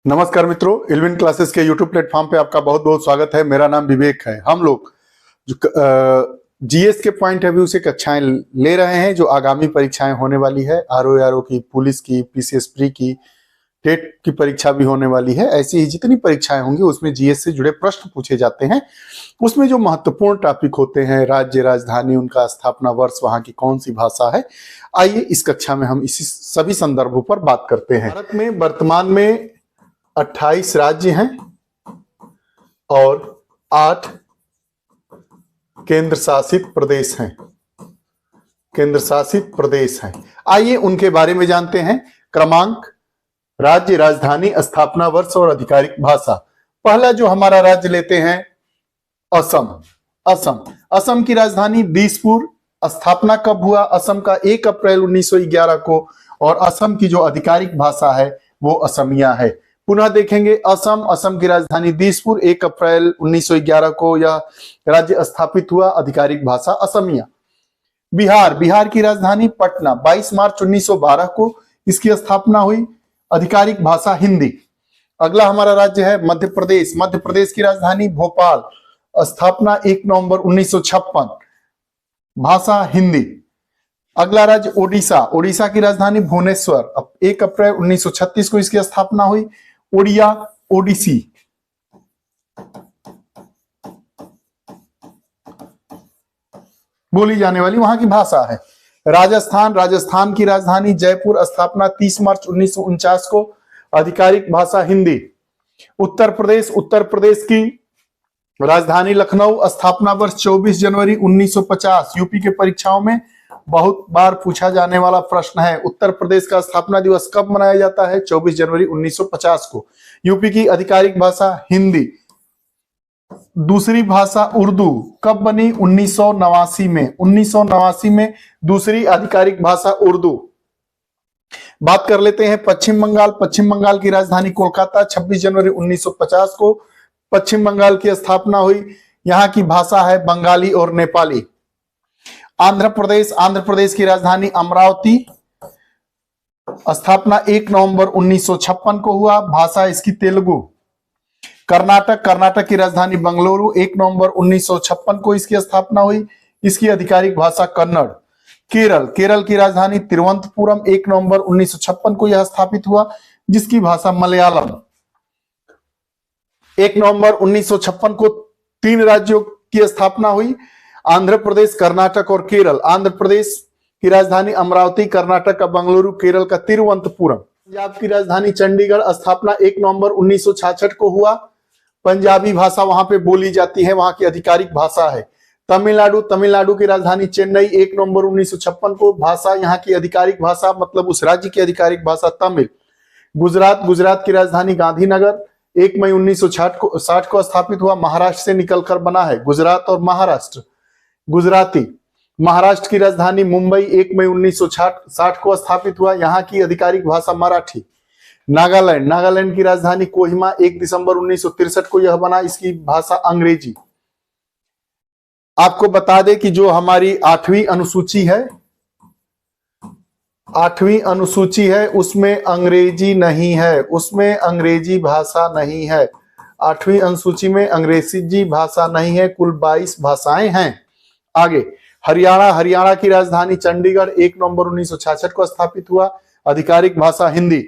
नमस्कार मित्रों, इल्विन क्लासेस के यूट्यूब प्लेटफॉर्म पे आपका बहुत बहुत स्वागत है। मेरा नाम विवेक है। हम लोग जीएस के पॉइंट ऑफ व्यू से कक्षाएं ले रहे हैं जो आगामी परीक्षाएं होने वाली है। आरओ की, पुलिस की, पीसीएस प्री की, टेट की परीक्षा भी होने वाली है। ऐसी ही जितनी परीक्षाएं होंगी उसमें जीएस से जुड़े प्रश्न पूछे जाते हैं। उसमें जो महत्वपूर्ण टॉपिक होते हैं, राज्य, राजधानी, उनका स्थापना वर्ष, वहां की कौन सी भाषा है, आइए इस कक्षा में हम इसी सभी संदर्भों पर बात करते हैं। भारत में वर्तमान में 28 राज्य हैं और 8 केंद्र शासित प्रदेश हैं। केंद्र शासित प्रदेश हैं। आइए उनके बारे में जानते हैं। क्रमांक, राज्य, राजधानी, स्थापना वर्ष और आधिकारिक भाषा। पहला जो हमारा राज्य लेते हैं असम। असम की राजधानी दिसपुर। स्थापना कब हुआ? असम का 1 अप्रैल 1911 को। और असम की जो आधिकारिक भाषा है वो असमिया है। पुनः देखेंगे, असम की राजधानी दिसपुर, 1 अप्रैल 1911 को यह राज्य स्थापित हुआ। आधिकारिक भाषा असमिया। बिहार की राजधानी पटना, 22 मार्च 1912 को इसकी स्थापना हुई। आधिकारिक भाषा हिंदी। अगला हमारा राज्य है मध्य प्रदेश की राजधानी भोपाल। स्थापना 1 नवंबर 1956। भाषा हिंदी। अगला राज्य ओडिशा की राजधानी भुवनेश्वर। 1 अप्रैल 1936 को इसकी स्थापना हुई। ओडिसी। बोली जाने वाली वहां की भाषा है। राजस्थान की राजधानी जयपुर। स्थापना 30 मार्च 1949 को। आधिकारिक भाषा हिंदी। उत्तर प्रदेश की राजधानी लखनऊ। स्थापना वर्ष 24 जनवरी 1950। यूपी के परीक्षाओं में बहुत बार पूछा जाने वाला प्रश्न है। उत्तर प्रदेश का स्थापना दिवस कब मनाया जाता है? 24 जनवरी 1950 को। यूपी की आधिकारिक भाषा हिंदी। दूसरी भाषा उर्दू कब बनी? 1989 में। 1989 में दूसरी आधिकारिक भाषा उर्दू। बात कर लेते हैं पश्चिम बंगाल की राजधानी कोलकाता। 26 जनवरी 1950 को पश्चिम बंगाल की स्थापना हुई। यहाँ की भाषा है बंगाली और नेपाली। आंध्र प्रदेश की राजधानी अमरावती। स्थापना 1 नवंबर 1956 को हुआ। भाषा इसकी तेलुगु। कर्नाटक की राजधानी बंगलुरु। 1 नवंबर 1956 को इसकी स्थापना हुई। इसकी आधिकारिक भाषा कन्नड़। केरल की राजधानी तिरुवनंतपुरम। 1 नवंबर 1956 को यह स्थापित हुआ, जिसकी भाषा मलयालम। 1 नवंबर 1956 को 3 राज्यों की स्थापना हुई, आंध्र प्रदेश, कर्नाटक और केरल। आंध्र प्रदेश की राजधानी अमरावती, कर्नाटक का बंगलुरु, केरल का तिरुवनंतपुरम। पंजाब की राजधानी चंडीगढ़। स्थापना 1 नवंबर 1966 को हुआ। पंजाबी भाषा वहां पे बोली जाती है, वहां की आधिकारिक भाषा है। तमिलनाडु की राजधानी चेन्नई। 1 नवंबर 1956 को। भाषा यहाँ की आधिकारिक भाषा, मतलब उस राज्य की आधिकारिक भाषा तमिल। गुजरात की राजधानी गांधीनगर। 1 मई 1960 को स्थापित हुआ। महाराष्ट्र से निकलकर बना है गुजरात और महाराष्ट्र। गुजराती। महाराष्ट्र की राजधानी मुंबई। 1 मई 1960 को स्थापित हुआ। यहाँ की आधिकारिक भाषा मराठी। नागालैंड की राजधानी कोहिमा। 1 दिसंबर 1963 को यह बना। इसकी भाषा अंग्रेजी। आपको बता दें कि जो हमारी 8वीं अनुसूची है उसमें अंग्रेजी नहीं है, उसमें अंग्रेजी भाषा नहीं है। 8वीं अनुसूची में अंग्रेजी भाषा नहीं है। कुल 22 भाषाएं हैं। आगे हरियाणा की राजधानी चंडीगढ़। 1 नवंबर 1966 को स्थापित हुआ। आधिकारिक भाषा हिंदी।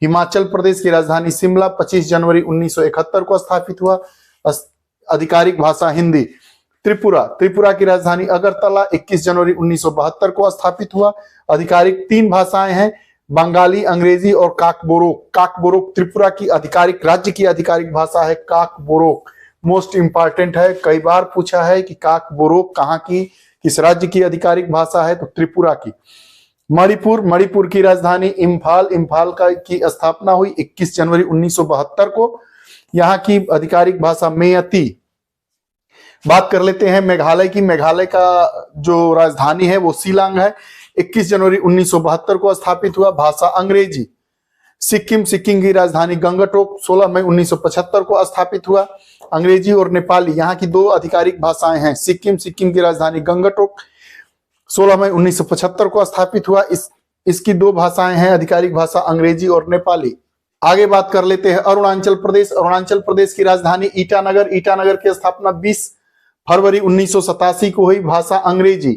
हिमाचल प्रदेश की राजधानी शिमला। 25 जनवरी 1971 को स्थापित हुआ। आधिकारिक भाषा हिंदी। त्रिपुरा की राजधानी अगरतला। 21 जनवरी 1972 को स्थापित हुआ। आधिकारिक 3 भाषाएं हैं, बंगाली, अंग्रेजी और काकबोरोक त्रिपुरा की आधिकारिक, राज्य की आधिकारिक भाषा है काकबोरोक। मोस्ट इंपॉर्टेंट है, कई बार पूछा है कि काकबोरोक कहाँ की, किस राज्य की आधिकारिक भाषा है? तो त्रिपुरा की। मणिपुर की राजधानी इम्फाल की स्थापना हुई 21 जनवरी 1972 को। यहाँ की आधिकारिक भाषा मेयती। बात कर लेते हैं मेघालय का जो राजधानी है वो शिलांग है। 21 जनवरी 1972 को स्थापित हुआ। भाषा अंग्रेजी। सिक्किम की राजधानी गंगटोक। 16 मई 1975 को स्थापित हुआ। अंग्रेजी और नेपाली यहाँ की 2 आधिकारिक भाषाएं हैं। सिक्किम की राजधानी गंगटोक। 16 मई 1975 को स्थापित हुआ। इसकी 2 भाषाएं हैं, आधिकारिक भाषा अंग्रेजी और नेपाली। आगे बात कर लेते हैं अरुणाचल प्रदेश। अरुणाचल प्रदेश की राजधानी ईटानगर। ईटानगर की स्थापना 20 फरवरी 1987 को हुई। भाषा अंग्रेजी।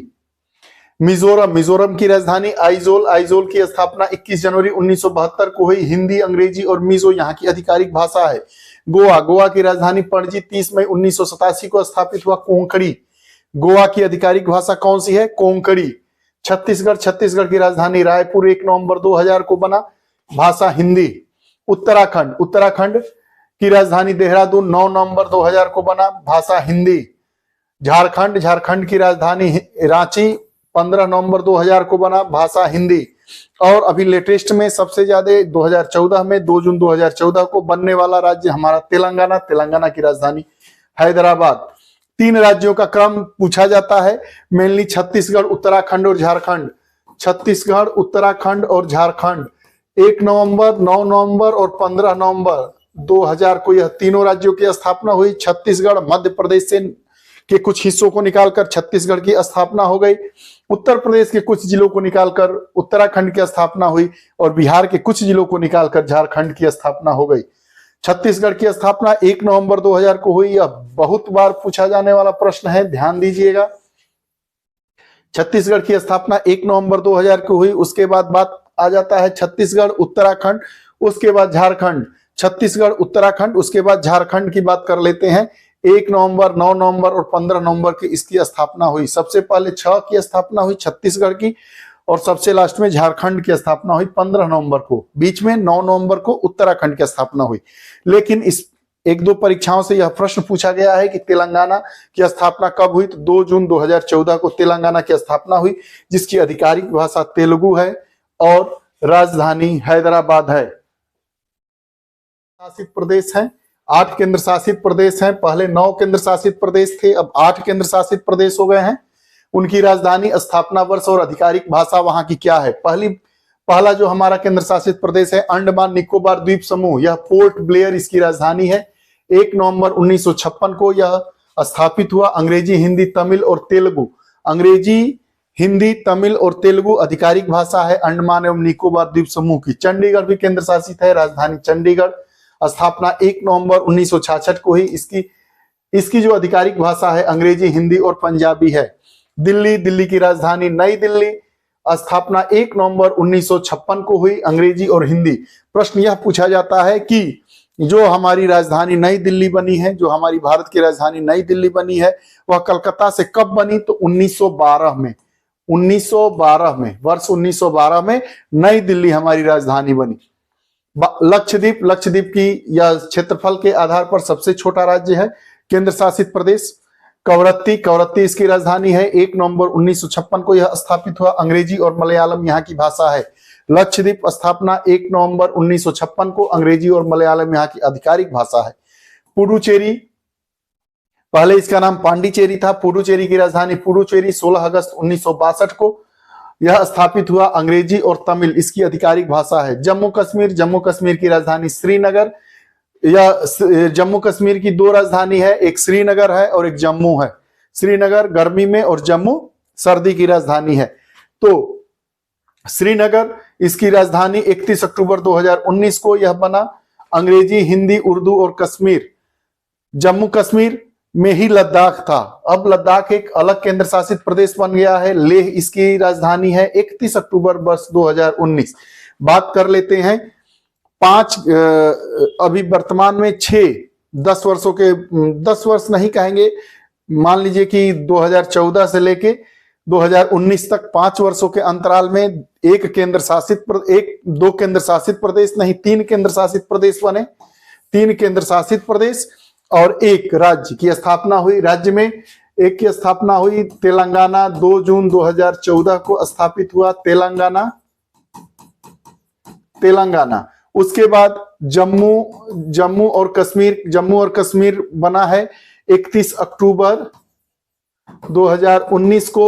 मिजोरम। मिजोरम की राजधानी आइजोल। आइजोल की स्थापना 21 जनवरी 1972 को हुई। हिंदी, अंग्रेजी और मिजो यहाँ की आधिकारिक भाषा है। गोवा। गोवा की राजधानी पणजी 30 मई 1987 को स्थापित हुआ। कोंकणी। गोवा की आधिकारिक भाषा कौन सी है? कोंकणी। छत्तीसगढ़। छत्तीसगढ़ की राजधानी रायपुर 1 नवंबर 2000 को बना। भाषा हिंदी। उत्तराखंड। उत्तराखंड की राजधानी देहरादून 9 नवंबर 2000 को बना। भाषा हिंदी। झारखंड। झारखंड की राजधानी रांची 15 नवंबर 2000 को बना। भाषा हिंदी। और अभी लेटेस्ट में सबसे ज्यादा 2014 में 2 जून 2014 को बनने वाला राज्य हमारा तेलंगाना। तेलंगाना की राजधानी हैदराबाद। 3 राज्यों का क्रम पूछा जाता है मेनली, छत्तीसगढ़, उत्तराखंड और झारखंड। छत्तीसगढ़, उत्तराखंड और झारखंड 1 नवंबर, 9 नवंबर और 15 नवंबर 2000 को यह तीनों राज्यों की स्थापना हुई। छत्तीसगढ़ मध्य प्रदेश से के कुछ हिस्सों को निकालकर छत्तीसगढ़ की स्थापना हो गई। उत्तर प्रदेश के कुछ जिलों को निकालकर उत्तराखंड की स्थापना हुई और बिहार के कुछ जिलों को निकालकर झारखंड की स्थापना हो गई। छत्तीसगढ़ की स्थापना 1 नवंबर 2000 को हुई। यह बहुत बार पूछा जाने वाला प्रश्न है, ध्यान दीजिएगा। छत्तीसगढ़ की स्थापना 1 नवंबर 2000 को हुई। उसके बाद बात आ जाता है छत्तीसगढ़, उत्तराखंड, उसके बाद झारखंड। छत्तीसगढ़, उत्तराखंड, उसके बाद झारखंड की बात कर लेते हैं। 1 नवंबर, 9 नवंबर और 15 नवंबर की इसकी स्थापना हुई। सबसे पहले 6 की स्थापना हुई छत्तीसगढ़ की और सबसे लास्ट में झारखंड की स्थापना हुई 15 नवंबर को। बीच में 9 नवंबर को उत्तराखंड की स्थापना हुई। लेकिन इस 1-2 परीक्षाओं से यह प्रश्न पूछा गया है कि तेलंगाना की स्थापना कब हुई, तो 2 जून 2014 को तेलंगाना की स्थापना हुई, जिसकी आधिकारिक भाषा तेलुगु है और राजधानी हैदराबाद है। शासित प्रदेश हैं, 8 केंद्र शासित प्रदेश हैं। पहले 9 केंद्र शासित प्रदेश थे, अब 8 केंद्र शासित प्रदेश हो गए हैं। उनकी राजधानी, स्थापना वर्ष और आधिकारिक भाषा वहां की क्या है? पहला जो हमारा केंद्र शासित प्रदेश है अंडमान निकोबार द्वीप समूह, यह पोर्ट ब्लेयर इसकी राजधानी है। 1 नवंबर 1956 को यह स्थापित हुआ। अंग्रेजी, हिंदी, तमिल और तेलुगु। अंग्रेजी, हिंदी, तमिल और तेलुगु आधिकारिक भाषा है अंडमान एवं निकोबार द्वीप समूह की। चंडीगढ़ भी केंद्र शासित है, राजधानी चंडीगढ़। स्थापना 1 नवंबर 1966 को ही। इसकी जो आधिकारिक भाषा है अंग्रेजी, हिंदी और पंजाबी है। दिल्ली, दिल्ली की राजधानी नई दिल्ली। स्थापना 1 नवंबर 1956 को हुई, अंग्रेजी और हिंदी। प्रश्न यह पूछा जाता है कि जो हमारी राजधानी नई दिल्ली बनी है, जो हमारी भारत की राजधानी नई दिल्ली बनी है, वह कलकत्ता से कब बनी? तो 1912 में। 1912 में, वर्ष 1912 में नई दिल्ली हमारी राजधानी बनी। लक्षद्वीप, लक्षद्वीप की यह क्षेत्रफल के आधार पर सबसे छोटा राज्य है। केंद्र शासित प्रदेश कवरत्ती, कवरत्ती इसकी राजधानी है। 1 नवंबर 1956 को यह स्थापित हुआ। अंग्रेजी और मलयालम यहाँ की भाषा है। लक्षद्वीप, स्थापना 1 नवंबर 1956 को। अंग्रेजी और मलयालम यहाँ की आधिकारिक भाषा है। पुडुचेरी, पहले इसका नाम पांडिचेरी था। पुडुचेरी की राजधानी पुडुचेरी, 16 अगस्त 1962 को यह स्थापित हुआ। अंग्रेजी और तमिल इसकी आधिकारिक भाषा है। जम्मू कश्मीर, जम्मू कश्मीर की राजधानी श्रीनगर। यह जम्मू कश्मीर की 2 राजधानी है, एक श्रीनगर है और एक जम्मू है। श्रीनगर गर्मी में और जम्मू सर्दी की राजधानी है। तो श्रीनगर इसकी राजधानी 31 अक्टूबर 2019 को यह बना। अंग्रेजी, हिंदी, उर्दू और कश्मीर। जम्मू कश्मीर में ही लद्दाख था, अब लद्दाख एक अलग केंद्र शासित प्रदेश बन गया है। लेह इसकी राजधानी है। 31 अक्टूबर वर्ष 2019। बात कर लेते हैं 5 अभी वर्तमान में 10 वर्षों के, 10 वर्ष नहीं कहेंगे, मान लीजिए कि 2014 से लेके 2019 तक 5 वर्षों के अंतराल में 2 केंद्र शासित प्रदेश नहीं, 3 केंद्र शासित प्रदेश बने। 3 केंद्र शासित प्रदेश और 1 राज्य की स्थापना हुई। राज्य में एक की स्थापना हुई तेलंगाना, 2 जून 2014 को स्थापित हुआ तेलंगाना। उसके बाद जम्मू और कश्मीर बना है 31 अक्टूबर 2019 को।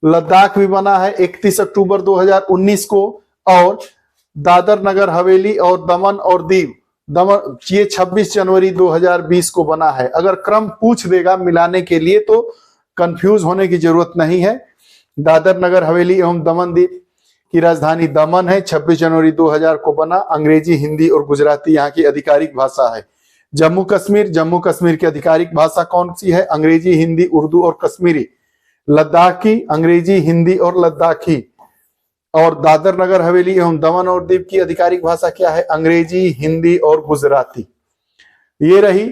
लद्दाख भी बना है 31 अक्टूबर 2019 को। और दादर नगर हवेली और दमन और दीव, ये 26 जनवरी 2020 को बना है। अगर क्रम पूछ देगा मिलाने के लिए तो कंफ्यूज होने की जरूरत नहीं है। दादर नगर हवेली एवं दमन दीव की राजधानी दमन है, 26 जनवरी 2000 को बना। अंग्रेजी, हिंदी और गुजराती यहाँ की आधिकारिक भाषा है। जम्मू कश्मीर की आधिकारिक भाषा कौन सी है? अंग्रेजी, हिंदी, उर्दू और कश्मीरी। लद्दाखी, अंग्रेजी, हिंदी और लद्दाखी। और दादर नगर हवेली एवं दमन और दीव की आधिकारिक भाषा क्या है? अंग्रेजी, हिंदी और गुजराती। ये रही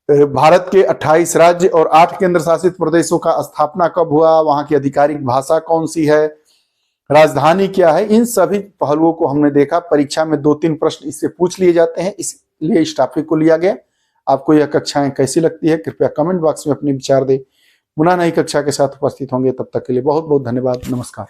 भारत के 28 राज्य और 8 केंद्र शासित प्रदेशों का स्थापना कब हुआ, वहां की आधिकारिक भाषा कौन सी है, राजधानी क्या है। इन सभी पहलुओं को हमने देखा। परीक्षा में 2-3 प्रश्न इससे पूछ लिए जाते हैं, इसलिए इस टॉपिक को लिया गया। आपको यह कक्षाएं कैसी लगती है कृपया कमेंट बॉक्स में अपने विचार दें। पुनः नई कक्षा के साथ उपस्थित होंगे, तब तक के लिए बहुत बहुत धन्यवाद। नमस्कार।